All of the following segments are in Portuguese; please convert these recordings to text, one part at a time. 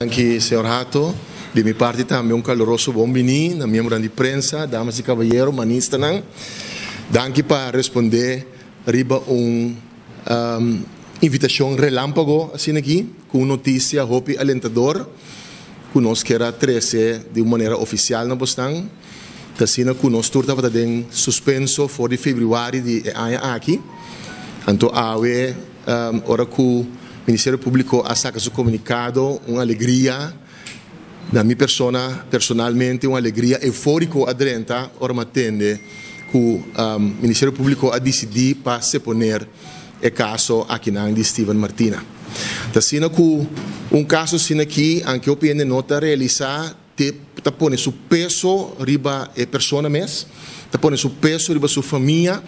Aqui, senhor Rato, de minha parte também um caloroso bom-vindo, na minha de prensa, damas e cavalheiros, manista não. Danke para responder riba invitação relâmpago assim aqui, com notícia hope alentador, conosco que era 13 de maneira oficial na Boston. Assim, conosco estava em suspenso for de fevereiro de aqui. Então, ora que o Ministério Público ha saca seu comunicado, uma alegria, da minha persona, personalmente, uma alegria eufórica adrenta, ora me atende, que o Ministério Público ha decidido para se poner o caso aqui de Steven Martina. Assim, que caso assim aqui, anche eu penso nota realizar, te põe seu peso riba a persona mesmo, te põe seu peso riba sua família.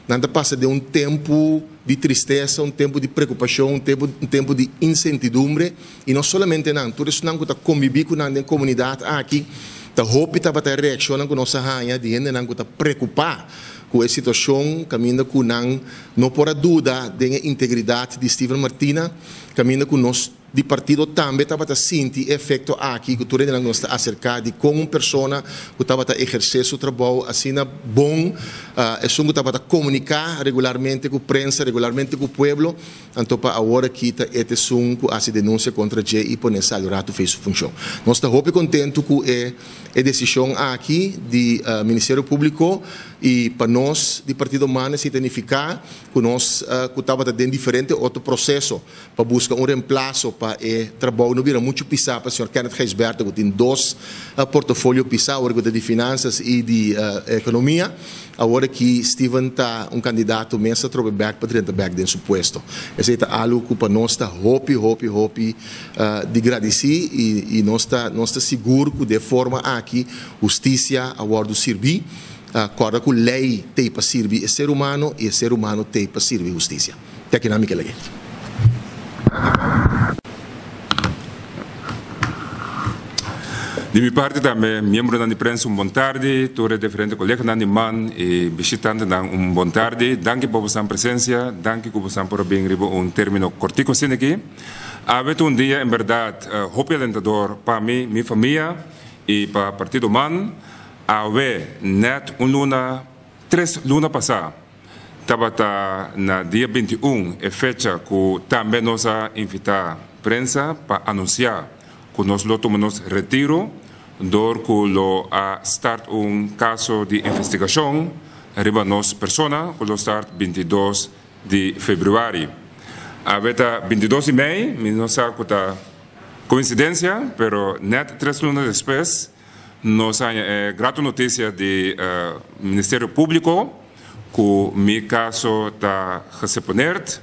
Nada passa de tempo de tristeza, tempo de preocupação, tempo de incertidumbre. E não somente não, tudo isso não está conviver com a comunidade aqui, está hope para reaccionar com nossa rainha, de gente não está preocupar com a situação, caminha com não por dúvida da integridade de Steven Martina, caminha com nós de partido também estava a sentir efeito aqui, que tudo não está acercado com uma pessoa que estava a exercer seu trabalho assim bom, é só que estava a comunicar regularmente com a prensa, regularmente com o povo, então para agora que está este som que hace denúncia contra Jay e por nessa altura fez sua função. Nós estamos muito contentes com a decisão aqui do Ministério Público e para nós, de Partido Humano, significa que nós estava dentro de diferente outro processo para buscar um reemplaço para o trabalho. Não vira muito pisar para o senhor Kenneth Geisberto, que tem dois portfólios pisar, o de finanças e de economia. Agora que Steven está candidato mesmo a trocar back para 30 back dentro do posto. Esse é algo que para nós está hope de agradecer e nós está seguro que de forma aqui justiça agora servir. Corda que a lei tem para servir o ser humano e o ser humano tem para servir a justiça. Até aqui na minha lei. De minha parte também, membro da imprensa, boa tarde, todos diferentes colegas da man e visitantes, boa tarde. Danke por vossa presença, danke por vossa por bem término cortico assim aqui. Havia dia, em verdade, hope alentador para mim, minha família e para o Partido Humano. Havia net três lunas passadas. Estava na dia 21, a fecha que também nós invitamos a prensa para anunciar que nós tomamos retiro, que start caso de investigação, arriba nós pessoas, que start 22 de fevereiro. Havia 22 de maio, não sei que coincidência, mas net 3 lunas depois, nós grata notícia do Ministério Público que o meu caso está respondido.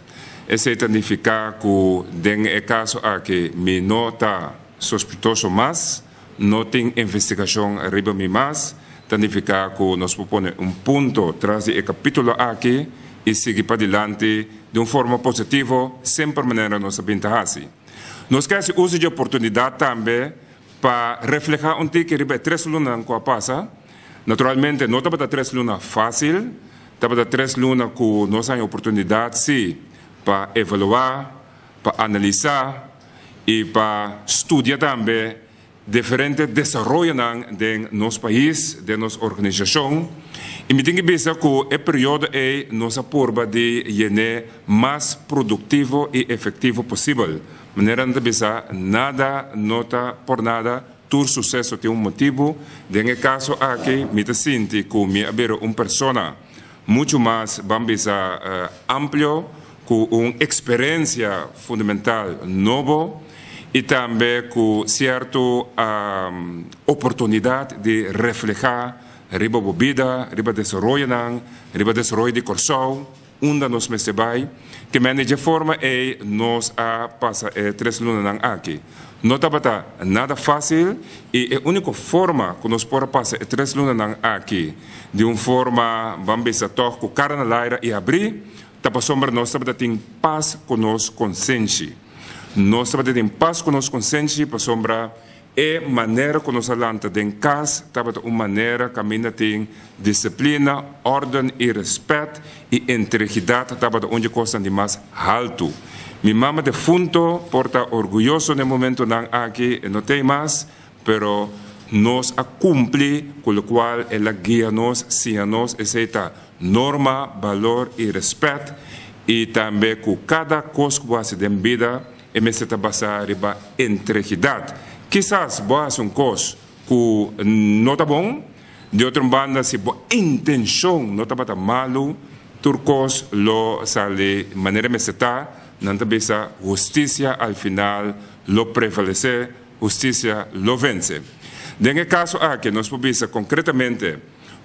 Isso significa que no caso aqui não está suspeitoso mais, não tem investigação arriba de mais, significa que nós propomos ponto atrás do capítulo aqui e seguir para adiante de uma forma positiva, sempre maneira nossa vantagem. Nós queremos usar de oportunidade também para refletir que riba 3 lunas que passa. Naturalmente, não está 3 lunas fácil, está 3 lunas que nós temos oportunidade sim, para avaliar, para analisar e para estudar também diferentes desenvolvimentos de nosso país, de nossa organização. E me tenho que pensar que o período é nossa forma de ser mais produtivo e efetivo possível. De maneira de pensar, nada, nota por nada, todo sucesso tem motivo. No caso aqui, me sinto que me haver uma pessoa muito mais, vamos amplo, com uma experiência fundamental nova e também com certa oportunidade de refletir riba bebida, riba desenvolvimento de corso, onde nós me vai, que de forma é nós passa 3 lunas aqui. Não está nada fácil e a única forma que nós podemos passar 3 lunas aqui, de uma forma, vamos dizer, com cara na laira e abrir, está sombra nós estamos tendo paz com nossa consciência. Nós estamos tendo paz com nossa consciência, para sombra é maneira que nós falamos em casa, uma maneira que ainda tem disciplina, ordem e respeito e integridade, onde custa de mais alto. Mi mamá de fundo porta orgulloso en el momento aquí no tem más, pero nos cumplir con lo cual ela guía nos, siga nos, esa norma, valor y respeto, y también con cada cosa que hace en vida, e me está basada en integridad. Quizás vos haces un cosa que no está bom, de otra banda, si vos intención no está malo, turcos lo sale de manera me está, no bisa justicia al final lo prevalece, justicia lo vence. En el caso aquí, nos podemos concretamente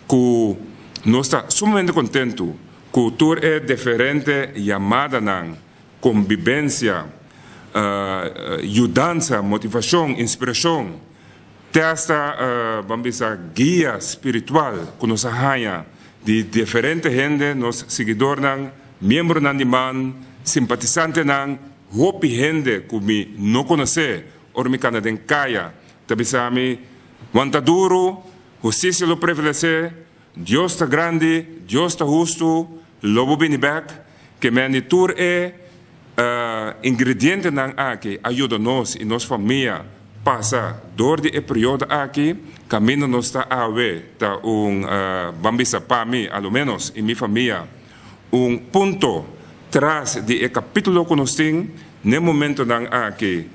que nos está sumamente contento que tú es diferente llamada a convivencia, ayudanza, motivación, inspiración, hasta vamos a guía espiritual que nos haya de diferente gente, nos seguidores, miembros de man, simpatizantes, hopi gente que me no conoce, o me canadá caia, tabisami, wanta duro, justicia lo prevalece, Dios está grande, Dios está justo, lobo bini back, que me anitur ingrediente aquí, ajuda-nos e nossa família passa door die período aqui, caminho nos está a ver, tá bambisa para mim, ao menos em minha família, ponto traz de capítulo que nós temos, no momento aqui,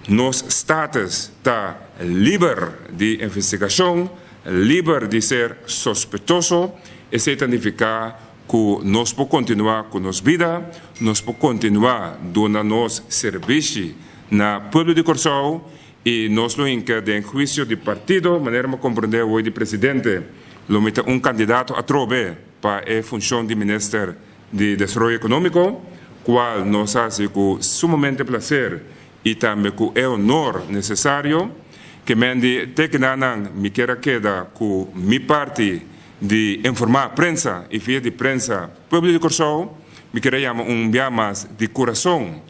nos status está livre de investigação, livre de ser sospechoso, isso significa que nós podemos continuar com nossa vida, nós podemos continuar dando nosso serviço na povo de Corsão e nós lo enquadra em juízo de partido, de maneira que compreender hoje de presidente, lo mete candidato a trove para a função de ministro de Desenvolvimento Econômico, qual nos hace com sumamente prazer e também com o honor necessário que me tecnanan me quer queda com minha parte de informar a prensa e via de prensa povo de Corsão, me quer chamar biamas de coração,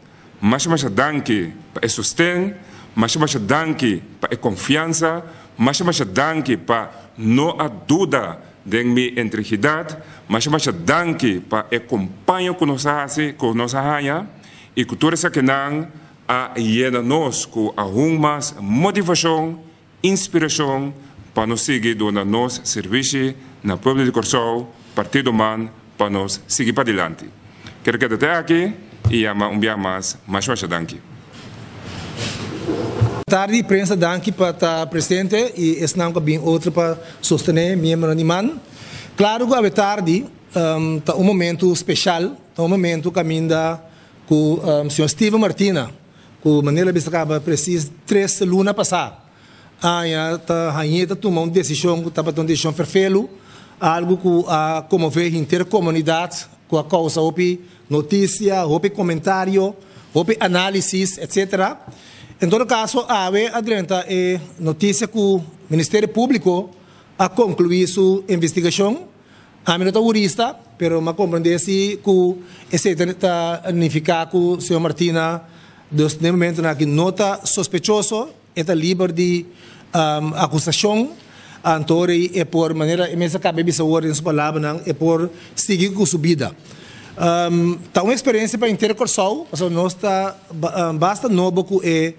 mas danke para sustento, mas danke para confiança, mas danke para não há dúvida de minha integridade, mas danke para acompanhar com nossa raia e que toda essa que não a llena-nos com mais motivação, inspiração para nos seguir dando nosso serviço na povo de Corsão, partido man, para nos seguir para adiante. Quero que até aqui e ama dia mais danke. Tarde, prensa, danke para estar presente e esse não é outro para sostener membro de man. Claro que a tarde está momento especial, está momento caminha com o senhor Steven Martina, que maneira de acaba preciso 3 lunas passar. A rainha tomou uma decisão, estava tomando uma decisão perfeita, algo que a comover a inteira comunidade, com a causa de notícia, de comentário, de análise, etc. Em todo caso, a adianta é notícia que o Ministério Público a concluir sua investigação. A minha jurista, mas me compreender se que esse está significa que o senhor Martina no momento que nota sospechoso, está livre de acusação, então é por maneira, mesmo que a bisa hora em sua palavra, é por seguir com sua vida. Está uma experiência para inteira Corsão, nós está basta novo que é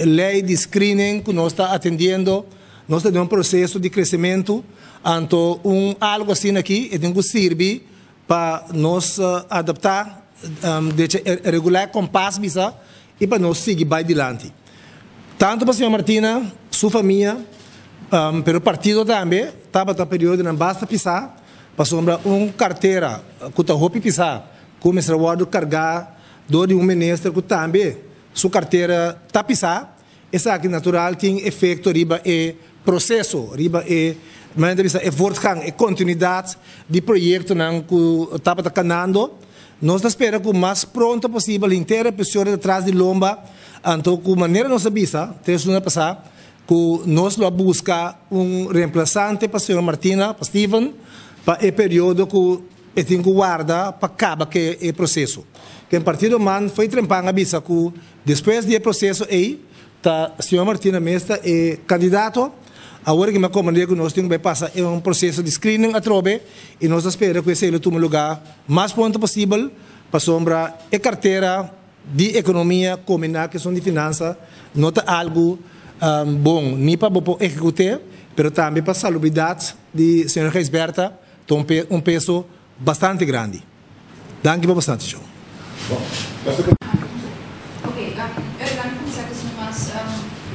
lei de screening que nós está atendendo, nós temos um processo de crescimento, então algo assim aqui, tem que servir para nós adaptar, regular compasso bisa e para nós seguir para adiante. Tanto para a senhora Martina, sua família, pero o partido também, estava no período não basta pisar, para sombra carteira, que está roupa pisar, começar a carregar, do de ministro que também, sua carteira está pisar, essa aqui natural tem efeito riba é processo, riba é é voortgang, é continuidade de projeto que estava canando. Nós esperamos que o mais pronto possível, inteira pessoa atrás de lomba, então, de maneira nós avisa, 3 lunas passar, que nós vamos buscar reemplaçante para a senhora Martina, para Steven, para o período que tem que guardar para acabar que é processo. Que o partido man foi trempar avisa que depois do processo aí, a senhora Martina mesmo é candidato. Agora que me comandei que nós temos que passar é processo de screening a trobe e nós esperamos que esse tome lugar mais pronto possível para sombra a carteira de economia combinada com questão de finanças, não é algo bom, nem para o executar, mas também para a salubridade de senhora Geisberta, tem peso bastante grande. Dank u bastante, Joe. Oké, dan zeg ik nogmaals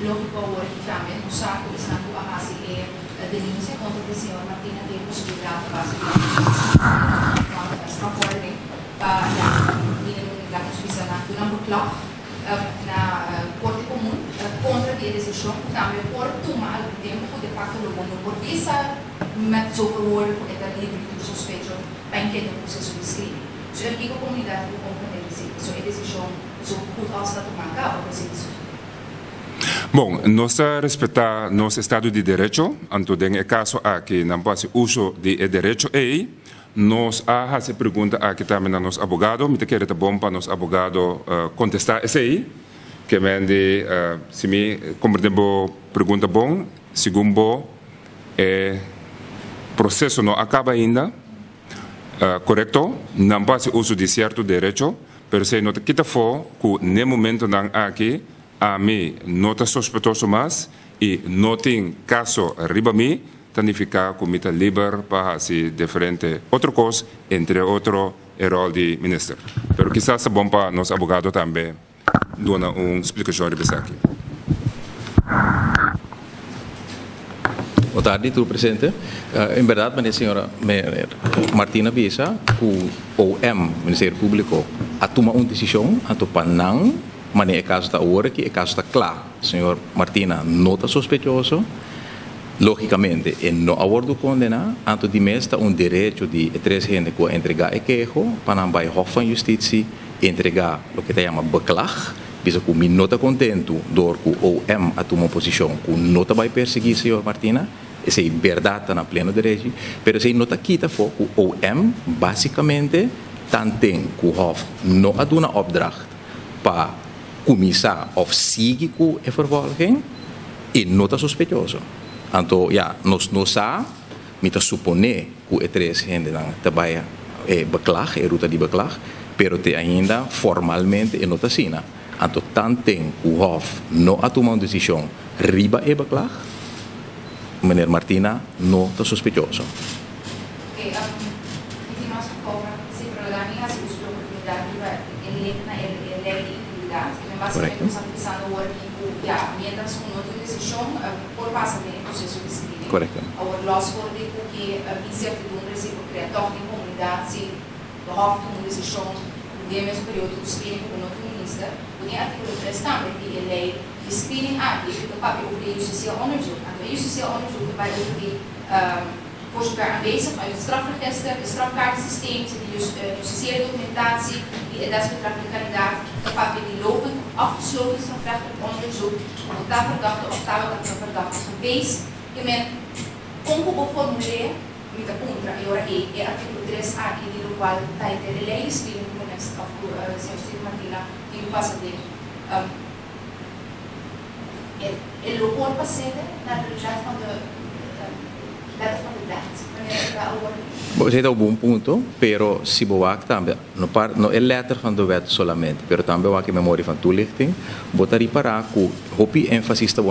logico hoor ik daarmee. Zaken is naar hoe Ahasi de links contra de senhor Martina de possibilidade de verantwoording ja, die la justiça na beklag na corte comum contra de decisão também por tomar o tempo de facto do mundo por visa met zoveel woorden voor het livre de suspeito para entender o processo de escrita. So aqui a comunidade do compreender so a decisão so goed als dat tomar o processo. Bom, nós respeitamos nosso Estado de Direito, então, em caso aqui, não pode uso de direito, e nós a essa pergunta aqui também a nosso advogado, me quer é bom para nosso advogado contestar essa aí, que me se me compreendemos pergunta bom, segundo processo não acaba ainda, correto, não pode uso de certo direito, mas se não quita for, que no momento não aqui a mim não está suspeitoso mais e não tem caso arriba a mim, significa que me está livre para fazer diferente outra coisa, entre outro o rol de ministro. Mas quizás é bom para nosso advogado também dar uma explicação de isso aqui. Boa tarde, senhor presidente. Em verdade, a senhora Martina Bisa, o OM, Ministério Público, a tomar uma decisão, a tomar não, mas é caso da hora que é caso da claro. Senhor Martina não está suspeitoso, logicamente, e não abordo condena, então de mês está direito de três gente que entregar e queijo, para não vai Hof van Justitie entregar o que se chama beklag. Bisa que me não está contento door que o OM a tomar posição que não está vai perseguir senhor Martina, essa é verdade na pleno direito, mas se não está quita for que o OM basicamente tem que o Hof não a uma opdracht para começar a seguir com a vervolging e não está suspeitoso. Então, ja, nós não sabemos, me supone que é três gente não trabalha beklag, ruta de beklag, pero te ainda formalmente não está assim. Então, tanto o Hof não a tomar uma decisão riba e beklag, meneer Martina não está suspeitoso. Correcto. Ja, mientras uno tiene decisión por base del proceso de escribir. Correcto. Ahora, los que incertidumbre se crea toda la comunidad, si los Hof tomó una decisión de mesmo período de screening com o novo ministro, tem artigo 3 também, que é lei de screening aqui, que o papel de justicieel onderzoek. En de justicieel onderzoek bij de voor zover aanwezig uit het strafregister, het strafkaartensysteem, de justitiële documentatie, die de desbetreffende kandidaat, het papel die lopend afgesloten strafrechtelijk onderzoek, of dat verdachte of dat een verdachte is geweest, je met ongewoon formuleer, met de contra, e artigo 3 aqui, de qual está de lei de screening com o ministro Sr. Martina, que o passa de el local pasede na realidade quando Você dá um bom ponto, pero se boa também não é letra van de wet solamente, pero também o que memória van toelichting, botar reparar que hopi ênfase está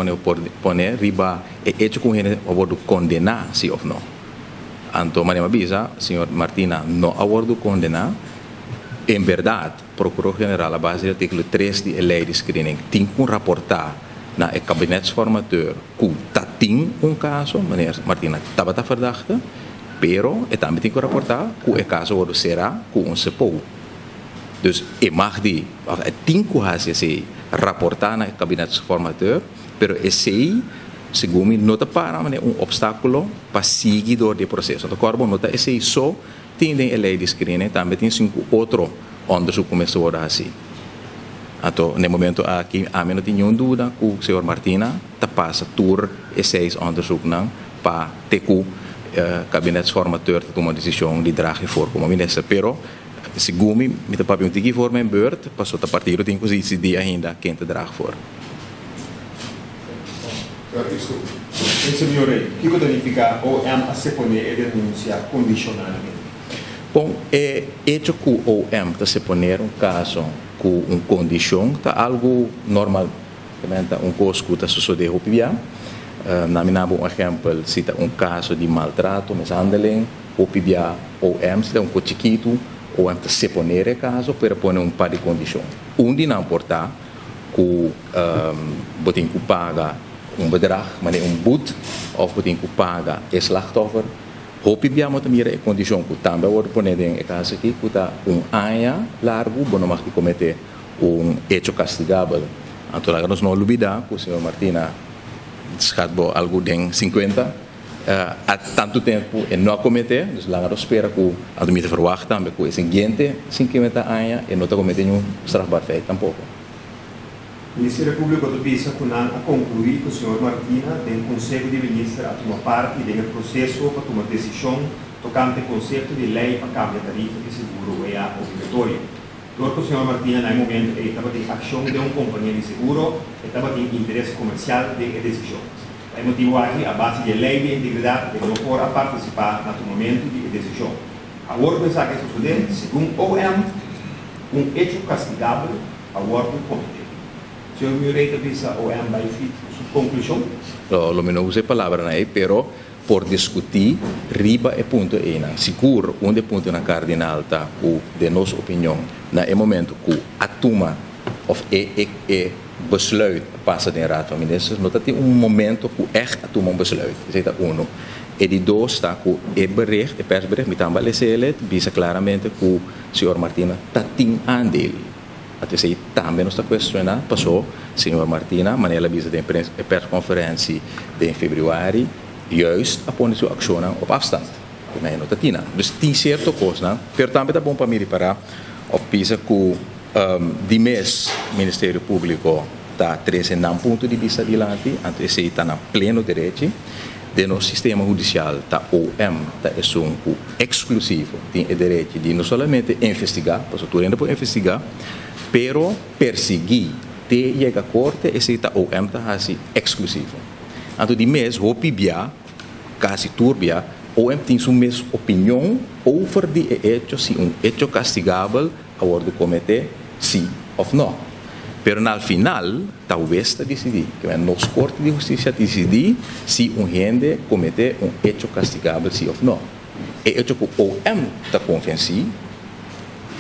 poner riba é hecho com ele abordo condenar sim ou não. Então, maneira bisa, senhor Martina não abordo condenar. Em verdade, procurador-geral, a base do artigo 3 de lei de screening, tem que reportar na kabinetsformateur que tem caso, meneer Martina estava verdachte, pero também tem que reportar que o caso será com CEPOU. Dus mag die, tem que reportar na kabinetsformateur, pero esse, segundo não está para obstáculo para seguir do processo. Então, corpo não está esse só tem a lei de screening, também tem 5 outros onderzoek começou a assim. Então, no momento aqui, a mim não tem nenhuma dúvida que o senhor Martina está passa tour e 6 onderzoek para ter que o kabinetsformateur tomar uma decisão de dragen voor como ministro. Pero, segundo me está papel que voor mijn beurt, passou a partir do tempo que dia ainda quem te dragen voor. Signore, che significa OM a seponere e denuncia condizionalmente? Bom, é hecho que o OM se poner caso com condição, tá algo normal. Coisa que está sucedendo aqui. Naminabo exemplo, se está caso de maltrato, mishandeling, opibia OM, se é coisa chiquito, OM se poner caso, para pôr par de condição. De não importa que botem que paga bedrag, mas boet, of botem que paga slachtoffer. Hopi biamo tamira e condição que também o poner em caso aqui que tá ano largo, bom não cometer hecho castigável. Então nós não olvidamos que o senhor Martina descartou algo de 50 há tanto tempo e não cometer, então nós espera que a gente verwacht também que esse gente 50 anos e não está cometendo strafbaar feit tampouco. O Ministério Público do Pisa a concluir que o senhor Martina tem Conselho de Ministros a tomar parte do processo para tomar decisão tocante ao conceito de lei para cambiar a tarifa de seguro é obrigatório. Porque o senhor Martina, no momento, estava em ação de uma companhia de seguro, estava em interesse comercial de decisão. É motivo aqui, a base da lei de integridade, de não pôr a participar no tomamento de decisão. Agora, pensar que isso sucede, segundo o OM, hecho castigável ao órgão competente. O senhor Mireita pensa o OM vai fit sua conclusão? Lo não usei palavra, né? Pero por discutir, riba é ponto ena. Seguro, onde ponto na cardinal tá o de nossa opinião, na momento que a toma of besluit passa de Raad van Ministers, não tem momento que echt a toma besluit. Isso é uno. E de dois está que o bericht, o persbericht, me também lezelet, bisa claramente que o senhor Martina tá tem aandeel. Até se também nos está questionando, passou, senhor Martina, Manela bisa de persconferentie em fevereiro, juist apone sua acção op afstand. Mij não tatina. Dus tem certo coisa, pero também tá bom para me parar, of pisa que de mês Ministério Público tá trazendo um ponto de vista adiante, antes se está na pleno direito, de nosso sistema judicial tá OM tá é um exclusivo, tem o direito de não somente investigar, porque tu ainda pode investigar, pero perseguir, te chega a corte, esse tá OM tá assim exclusivo. Então de mês opibia, quase turbia, OM tem sua mesma opinião over de hecho, se hecho castigável a ordem do comitê, sim ou não. Pero no final, talvez está decidir, que a nossa Corte de Justiça decidir se gente cometer hecho castigável, sim ou não. E hecho que o OM está convencido,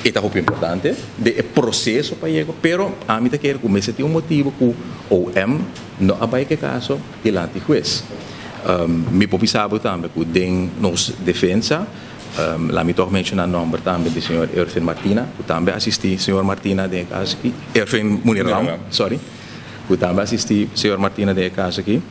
e está muito importante, de processo para chegar, pero a mim quero que esse tem motivo que o OM não abai que caso diante do juiz. Me popisabo também que den nossa defesa, lá me torna mencionar o nome também do senhor Erfin Martina, que também assisti senhor Martina de caso aqui, Erfin Munirlam, sorry, que também assisti senhor Martina de caso aqui.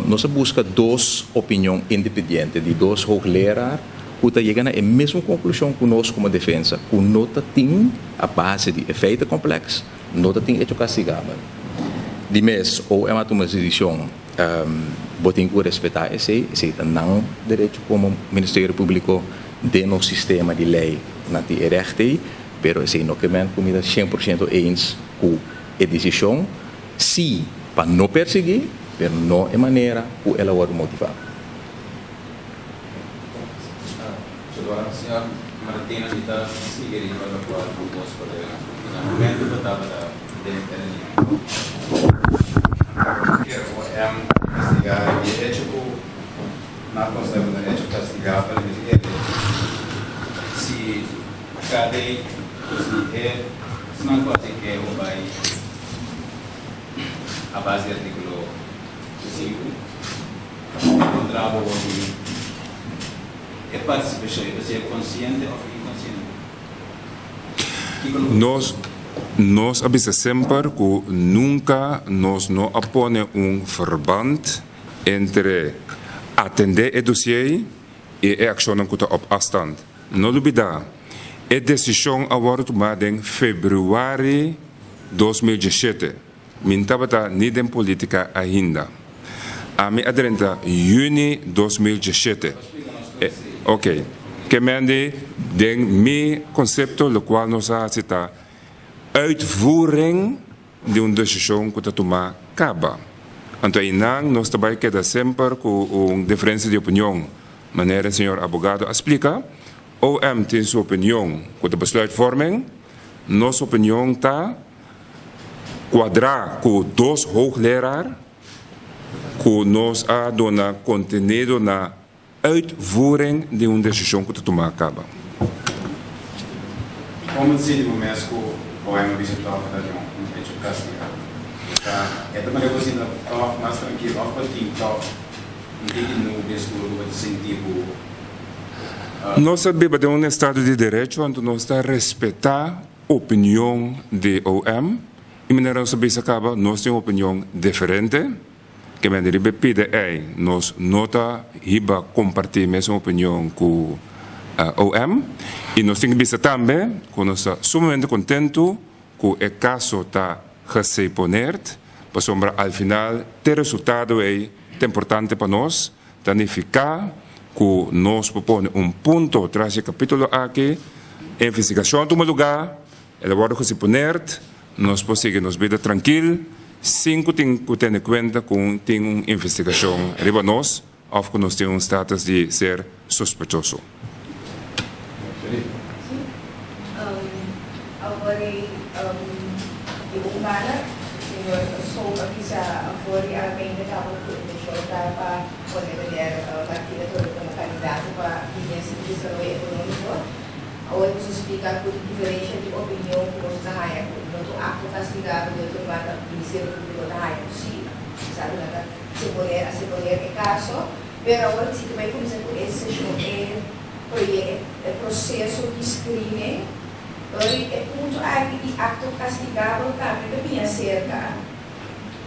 Nós busca duas opiniões independentes de dois hoogleraar, que está chegando à mesma conclusão que nós como defesa, que não tem a base de efeito complexo, não tem hecho castigável. De mês, ou é uma decisão, botem que respeitar esse não direito como Ministério Público de nosso sistema de lei na rechte, pero esse não que men comida 100% eens com a decisão, sim, para não perseguir, pero não é maneira que ela vai motivar. Senhor Martina está seguindo a qual o nosso colega no momento que estava dentro que é investigar e hecho na consta do hecho castigar para investigar se cada se é não pode que o vai a base do artigo 5 encontrava o é participação, você é consciente ou inconsciente? Nós avisamos sempre que nunca nós não apone verband entre atender o dossiê e a ação que está op afstand. Não olvidar, a decisão agora tomada em fevereiro 2017. Mintaba niet em política ainda. A mim adrenta junho 2017. Ok. Que mende den meu conceito, o qual nós cita uitvoering de uma decisão que está tomada acaba. Então, nós também queda sempre com uma diferença de opinião. Maneira, senhor abogado, explica OM tem sua opinião com a besluitvorming, nossa opinião está quadrar com 2 hoogleraar, que nós a dona contenido na uitvoering de uma decisão que tomar acaba. Como decide o MESCO ou a visitar a hecho castigado? É também eu consigo estar mais tranquilo, para ti, no MESCO do incentivo. Nós sabemos de um Estado de Direito onde nós está a respeitar a opinião de OM e mineral sabemos acaba nós temos uma opinião diferente que me deriva pede nós nota hiba compartir a mesma opinião com OM e nós temos que também que nós estamos sumamente contentos que o caso está recebido para sombra al final ter resultado é importante para nós tanificar que nós propõe ponto tras o capítulo aqui a investigação toma lugar ela vai receber nós conseguimos nos vida tranquilo sem que ter em conta que tem uma investigação arriba nós ou que nós temos um status de ser sospechoso. Agora, senhor, sou aqui já agora ainda estava para poder ter partida toda como candidata para a desenvolvimento econômico. Agora você explica a diferença de opinião que você está aí, no acto castigado de outro lado, o Ministério Público está aí, sim, sabe, se poder é caso, mas agora se vai começar com esse processo de screening, é ponto aqui de acto castigado também bem cerca,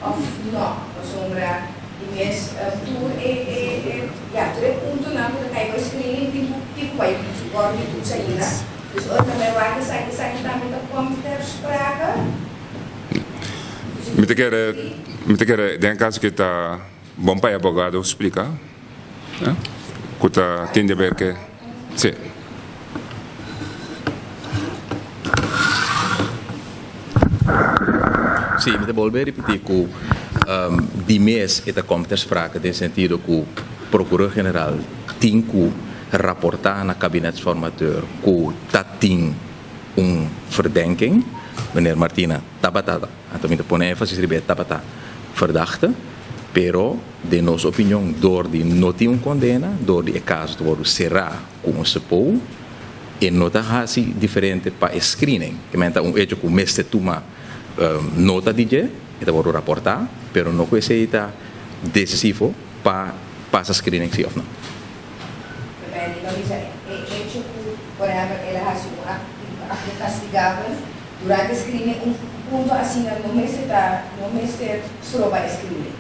ou não, a sombra de mês, tu é ponto não, porque cai o screening tipo vai agora de tudo saída, dus ook também vai que sai também da computersprache. Me te quer den caso que está bom para advogado explicar, que está tem de ver que sim. Sim, mas vou repetir que de mês é a computersprache no sentido que o procurador-geral tem que rapportar na kabinetsformateur que tem verdenking, meneer Martina Tabata, também põe ênfase em Tabata, verdachte, pero de nossa opinião, door die não tem condena, door die caso do será com o sepou, e nota assim diferente para screening, que menta hecho que o mestre toma nota de je, e vou rapportar, pero não conhece decisivo para passar screening sim ou não. Por exemplo, ela faz acto castigável durante o screening, ponto assim, não me está só para screening.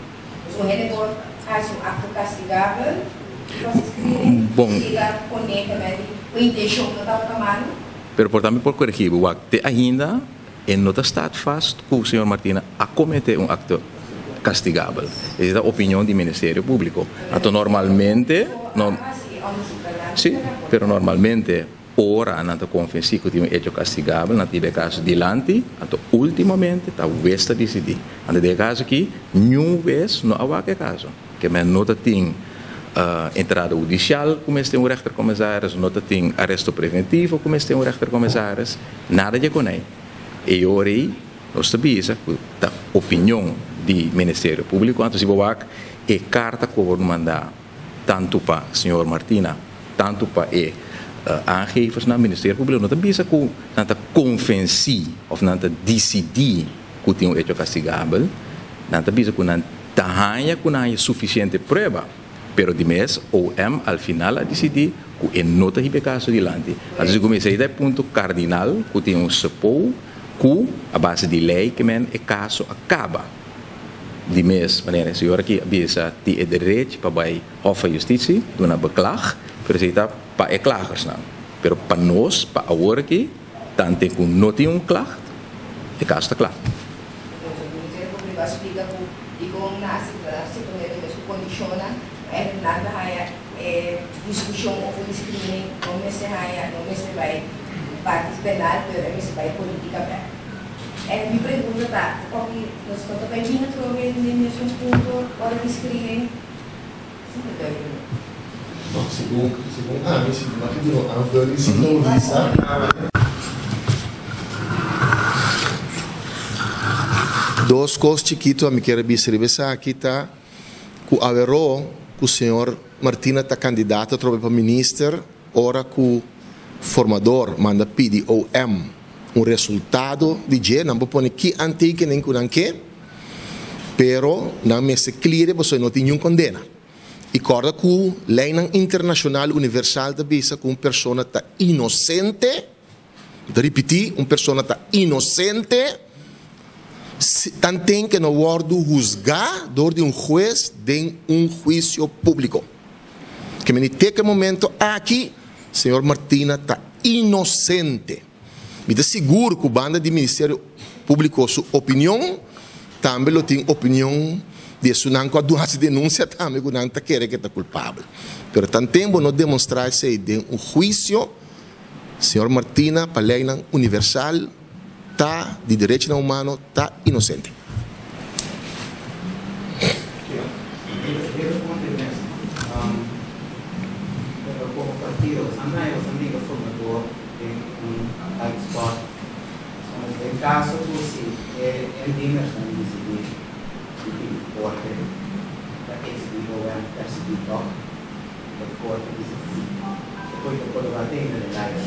O rendedor faz acto castigável, bom, o intenção não está tomando. Pero por também por corrigir, o acto ainda não está fast que o senhor Martina a cometer acto castigável. Essa é a opinião do Ministério Público. Então, normalmente, sim, pero normalmente, ora não confessa que tem hecho castigável, não tive caso dilante, então, ultimamente, está o Westa decidir. Então, de caso aqui, nenhum vez não há que caso. Que me nota tem entrada judicial, como este um rechter-commissaris, nota tem arresto preventivo, como este um rechter-commissaris, nada de conhece. E ora, nós sabemos que a opinião do Ministério Público, então, se você é carta que eu mandar tanto para o senhor Martina, tanto para aangevers no Ministério Público, não sabemos que não convencer ou não decidir que tem hecho castigável, não sabemos que não tem suficiente prova, pero de mês, OM, al final, a decidir que não tem caso dilante. Então, se comecei a ponto cardinal, que tem sepou, que a base de lei que men é caso acaba de mês, maneira a senhora que avisa tem o direito para vai Hof de Justiça de uma beklag, precisa para klagers não, pero para nós para agora aqui tanto que não tem clag, é caso está claro. Explica que como na situação condiciona é nada discussão ou discriminação não me vai partes penal, pero me vai política. Me pergunta, porque nós estamos pedindo para ver nesse ponto, para descrever. Segundo, Dos coisas chiquitos, me quero observar aqui, tá? Que averou que o senhor Martina está candidato para ministro, ora que o formador manda pedir resultado de dia, não pode que antigo nem que pero não me se clear, você não tem nenhuma condena. E corda que a lei internacional universal da bisa que uma pessoa está inocente, de repetir, uma pessoa está inocente, tanto que não pode juzgar por um juiz de juízo público. Que me naquele momento aqui, senhor Martina está inocente. Me dá seguro que a banda do Ministério Público sua opinião, também tem opinião de se não quando se denúncia também que não está querendo que está culpável. Pero tanto tempo não demonstrar-se de juízo, senhor Martina, para a lei universal, está de direitos humanos, está inocente. En caso de el dinero corte, da ex-vivo en perseguido, el corte dice sí. Después de por la tienda del aire,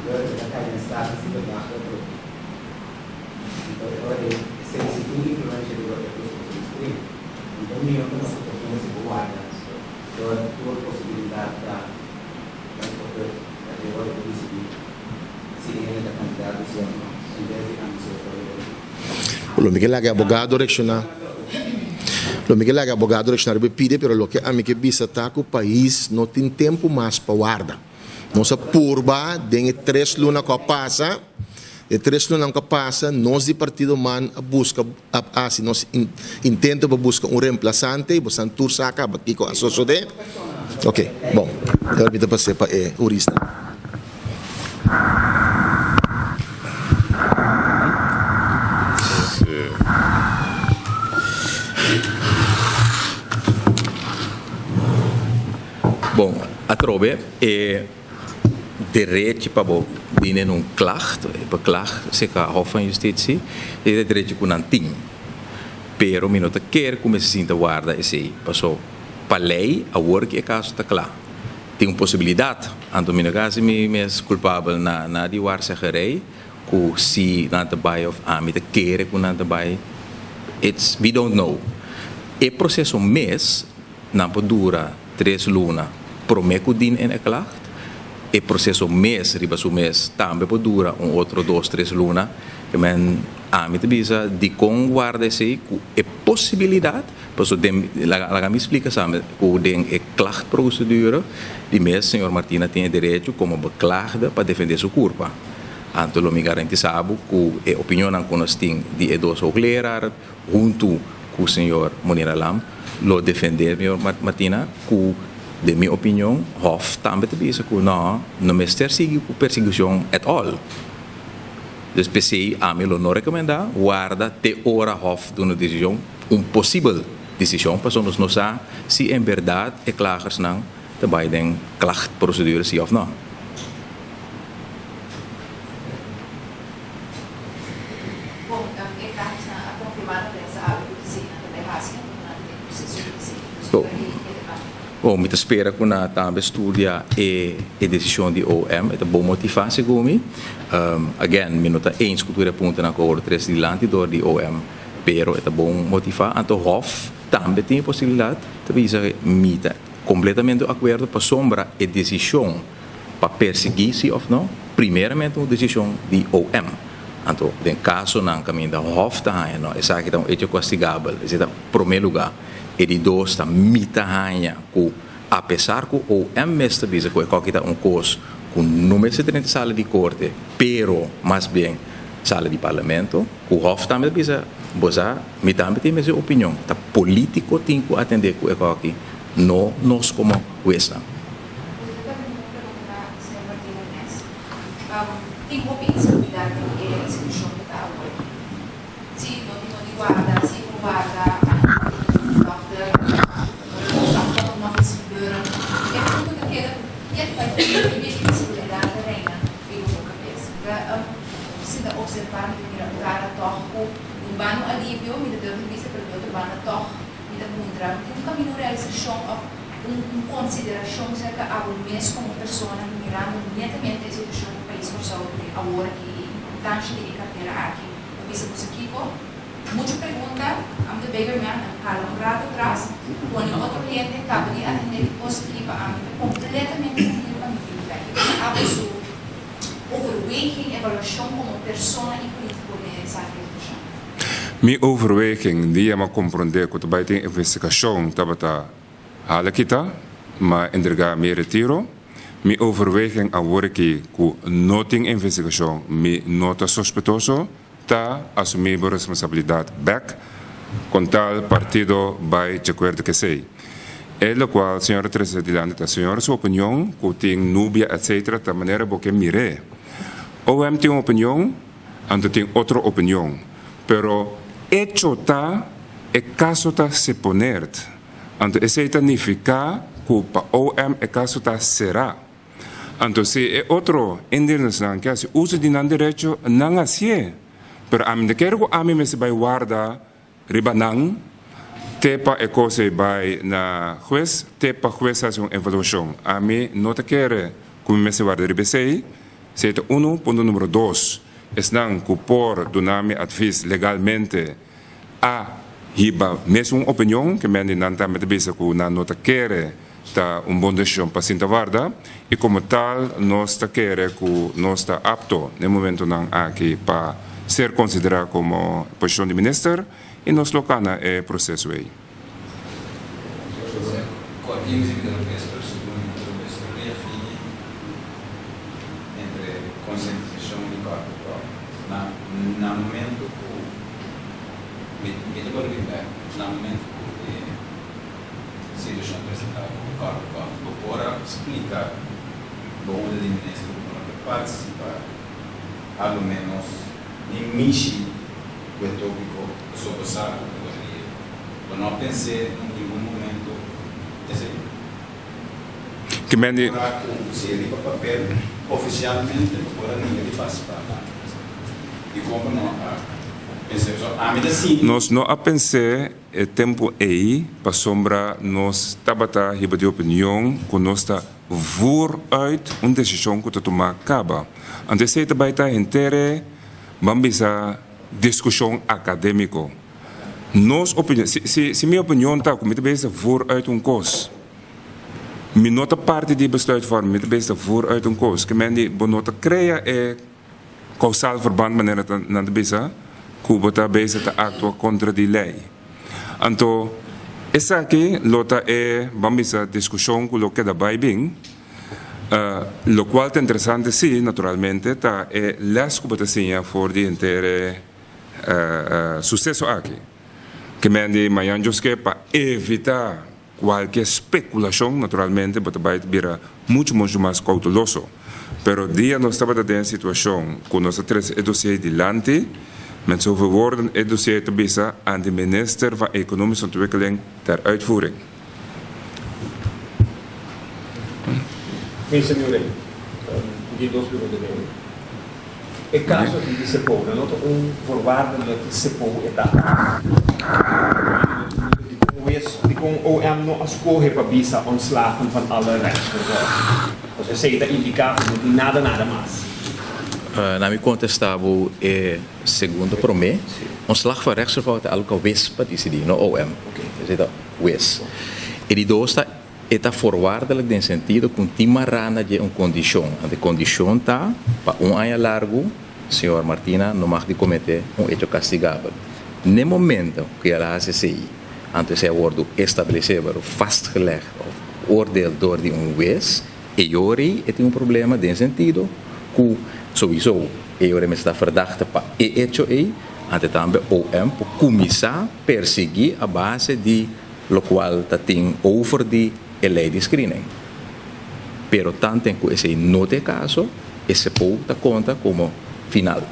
luego de la calle está así de bajo otro. Entonces, ahora se distribuye influencia de lo que se distribuye. Entonces, mío, como se propone, se guarda. Ahora tuvo la posibilidad de poder llevar el municipio. Si viene la cantidad de ciudadanos. Lo que é abogado direcionar, pide, pero lo que a mim que bisa tá que o país não tem tempo mais para guardar. Nossa purba, tem 3 lunas que passa, e 3 lunas que passa, nós de partido man busca, assim, nós intenta buscar reemplaçante, e você tur saca aqui com a sociedade. Ok, bom, eu vou passar para o jurista. Bom, a trove é direito para dienen um klacht, para klacht se ka Hof van Justitie, é direito que não tem. Pero minuto quer como se sinta guarda esse passou para lei a work é caso tá claro. Tem possibilidade, anto mina caso me é culpável na de war segerei, que se não te vai of a me te quer que não te vai, we don't know. E processo mês não pode durar 3 lunas. Prometo din en klacht. E processo mês, riba su mês, também pode durar outro 2, 3 lunas. Que men a mim te bisa de com guarda se é possibilidade, pois ela me explica sabe, que den é klacht procedura, de mês senhor Martina tem direito como beklaagde para defender sua culpa. Anto lo me garanti sabe que a opinião não conosting de dois hoogleraar junto com o senhor Monira Lam lo defender senhor Martina que de minha opinião, Hof também te diz que não me persegue perseguição at all. Dus PC a mim não recomenda guarda te hora Hof de uma decisão, possível decisão, para nós não saber se em verdade é klagers não também tem klachtprocedure sim ou não. Bom, é caso a confirmar essa área do sim, também raça, não tem processo de sim. Bom, me espera que na também estudia a decisão de OM, é bom motivar segundo again, me nota eens cultura ponta na cor 3 de lante door de OM, pero é bom motivar, anto Hof também tem possibilidade de dizer mita completamente de acordo para sombra a decisão para perseguir se ou não, primeiramente uma decisão de OM. Anto, em caso não caminho da Hof tá, não, essa aqui então é castigável, é primeiro lugar. E de dois está mita hanha que apesar que o mestre diz que qualquer coisa que não é se dentro sala de corte, pero mais bem sala de parlamento, o Hof também diz boza, me também tem a mesma opinião, tá político tem que atender com aqui, não nós como questão. Tem uma possibilidade que é a discussão que está agora. Se não guarda, se não guarda, caminho de realização consideração cerca a um mês como pessoa mirando netamente a situação do país por saúde agora que importante de carteira aqui o vice do equipo muita pergunta am de beggar man para um rato atrás quando outro cliente acaba de atender positiva a completamente negativa a minha vida que abre su overweging evaluação como pessoa e político nessa situação. Mi overweging die ma compreender que bij de investigação tabata hala kita ma entregar mi retiro mi overweging agora que ku noting investigação mi nota sospechoso ta assumir a responsabilidade back com tal partido by de acordo que sei é lo qual senhora Teresa Dilante a senhora sua opinião que tem núbia etc da maneira porque mire ou tem uma opinião ando tem outra opinião pero hecho ta é caso ta se poner anto esse significa que para OM é caso ta será anto se é outro internacional que se usa de não direito não assim pero a mim de quero a mim se vai guarda ribanang tepa é coisa vai na juez tepa juez faz uma evaluação a mim não te quer como me se guarda ribesei se é ponto número 2 é não que por donarme advies legalmente a hiba mesmo opinião que me não está met bezig com na nota quer tá bom decisão para sinta varda e como tal nós está quer que nós está apto no momento não aqui para ser considerado como posição de ministro e nós locana é processo aí. Na momento na momento que situação apresentada o cargo para explicar onde o ministro para participar ao menos em mexer o tópico sobre o saco eu não pensei em nenhum momento que mende se ele para papel oficialmente para ninguém participar e como não nós não a pensar o tempo aí para sombra nós tabata hiba de opinião que nós está vooruit uma decisão que tomar acaba antes de também tá inteira vamos a discussão acadêmico nós opinião se minha opinião tá como te bem vooruit coisa minha nota parte de besluitvorming met de beste vooruit koos que men die benota crea é causal verband maneira na de besa Cuba está bezig te actuar contra die lei. Então, essa aqui lota é vamos a discussão com o que da bem, lo qual é interessante sim, naturalmente, tá é las Cuba tá for de inteiro sucesso aqui. Que men die manjanjos que para evitar qualquer especulação, naturalmente, vai virar muito mais cauteloso. Pero dia nós estamos em situação com nós três dossiê dilante, met zoveel woorden het dossier te bieden aan de minister van Economische Ontwikkeling ter uitvoering. Meneer Senhoré, die duas perguntas. É caso de CEPO, não é voorwaardelijke CEPO-etapa. Die kon OM nog als co-repabisa ontslagen van alle rechtsverzorging. Dus hij zei dat indicatie moet nada mais. Na minha contestava segundo promê, slag van rechtsvervolging é algo que o WES para decidir, não OM. Então, WES. E de dois está voorwaardelijk no sentido que timarana de condição. A condição está para ano largo, senhor Martina não pode cometer hecho castigável. No momento que ela hace assim, antes é worden estabelecido, vastgelegd, oordeel door de WES, e ori tem problema no sentido que sowieso eu me está verdachte para hecho aí ante também OM por começar perseguir a base de lo qual tem over de lei de screening. Pero tanto em que esse não é caso, esse ponto conta como final.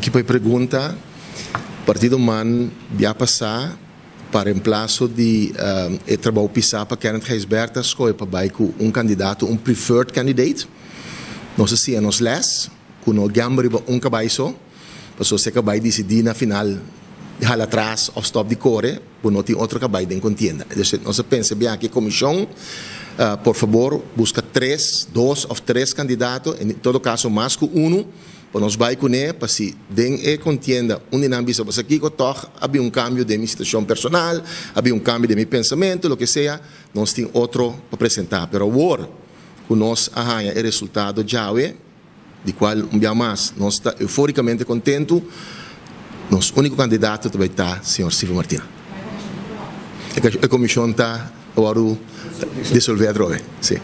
Danke pela pergunta. Partido Man vai passar para reemplaço de trabalho pisar para Kenneth Geisberta escolher para baixo candidato, preferred candidate. Não sei se é nos les, quando gambari cabeço, para você acabar decidir na final dejar atrás ou stop de corre, por não ter outro cabai em contienda. Então, nós pensa bem aqui, comissão, por favor, busca 2 ou 3 candidatos, em todo caso, mais que um, para nós vai com ele, para se den e contienda, dinâmica, para aqui, toch, havia cambio de minha situação personal, havia cambio de meu pensamento, o que seja, nós temos outro para apresentar. Pero agora, com nós arranha o resultado já de qual um dia mais, nós estamos euforicamente contentos. Nosso único candidato também está o senhor Silvio Martina. A comissão está agora dissolver a droga. Sim.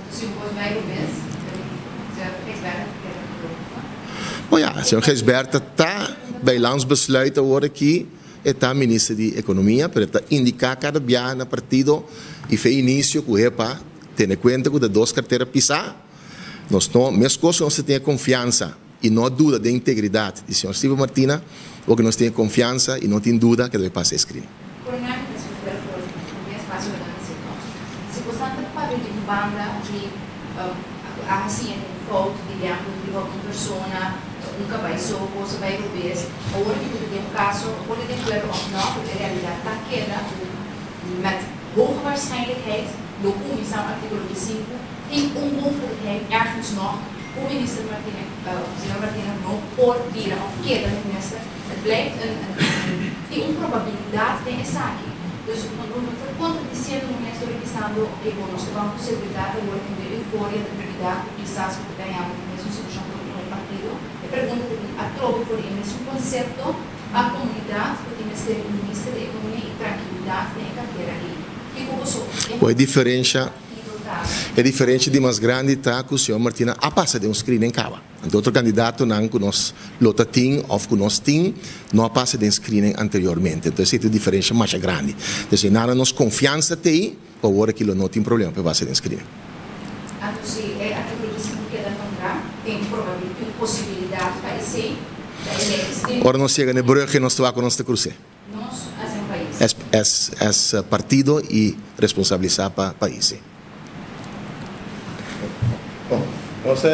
O senhor Geisberta está bij landsbesluit agora aqui, está ministro de Economia, para indicar cada dia no partido e fez início com ele para ter conta com as 2 carteiras pisar. Nós não, mesmo que nós tenha confiança e não dúvida da integridade do senhor Silvio Martina, ou que nós tenhamos confiança e não tem dúvida que deve passar a screen. Por exemplo, se você está para de banda de assim foto digamos de uma pessoa cabeço ou se vai ver ou que tem caso pode ter claro ou não porque a realidade está queda met hoge waarschijnlijkheid door commissaris artikel 5 tem onmogelijkheid ergens nog o minister Martina, o senhor Martina não pode vir ao queda do ministro. Blijft een probabiliteit de esaki. Dus quando dizendo no ministro revisando e bom nós temos possibilidade de work de euforia de prioridade quizás que ganhamos a mesma solução para o partido. E pergunta a tropa por ele um conceito a comunidade porque o ministro da economia e tranquilidade tem carteira aí. Que como sou? É diferente de mais grande tá que o senhor Martina a passa de screen em cava. Então outro candidato não que nós lota tem ou que nós tem não passa de screening anteriormente. Então é uma diferença mais grande. Então nada nos confiança tem para agora que não tem problema para passar de screening. Então se é aquilo que se queda contra tem probabilidade possibilidade para esse ora não chega na brug nós está com nossa cruze. Nós as país. É partido e responsabilizar para país. Bom, você